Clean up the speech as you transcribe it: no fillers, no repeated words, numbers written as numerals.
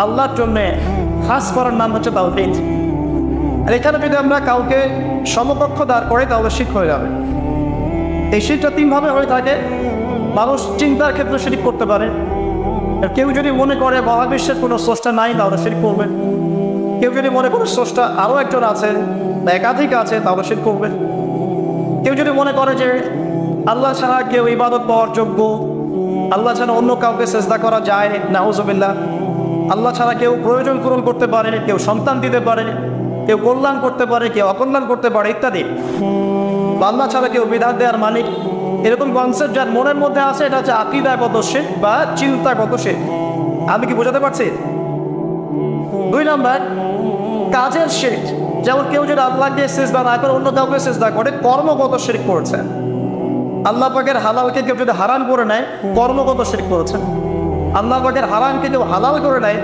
আল্লাহর জন্য খাস করার নাম হচ্ছে তাওহীদ। আর এখানে যদি আমরা কাউকে সমকক্ষ দাঁড় করে তাহলে শিরক হয়ে যাবে। এই শিরকটা তিনভাবে হয়ে থাকে। মানুষ চিন্তার ক্ষেত্রে শিরক করতে পারে। কেউ যদি মনে করে মহাবিশ্বের কোনো স্রষ্টা নাই তাহলে শিরক করবে। কেউ যদি মনে করে স্রষ্টা আরও একজন আছে বা একাধিক আছে তাহলে শিরক করবে। কেউ যদি মনে করে যে আল্লাহ ছাড়া কেউ ইবাদত পাওয়ার যোগ্য, আল্লাহ ছাড়া অন্য কাউকে সেজদা করা যায়, নাউজুবিল্লাহ, আল্লাহ ছাড়া কেউ প্রয়োজন পূরণ করতে পারে, কেউ সন্তান দিতে পারে, কেউ কল্যাণ করতে পারে, কেউ অকল্যাণ করতে পারে ইত্যাদি, আল্লাহ ছাড়া কেউ বিধান দেওয়ার মালিক, এরকম কনসেপ্ট যার মনের মধ্যে আছে এটা হচ্ছে আকীদাগত শিরক বা চিন্তাগত শিরক। আমি কি বোঝাতে পারছি? 2 নাম্বার কাজের শিরক। যেমন কেউ যদি আল্লাহকে সিজদা না করে অন্য কাউকে সিজদা করে, কর্মগত শিরক করেছে। আল্লাহ পাকের হালালকে কেউ যদি হারাম করে নেয়, কর্মগত শিরক করেছে। আল্লাহ পাকের হারামকে কেউ হালাল করে নেয়,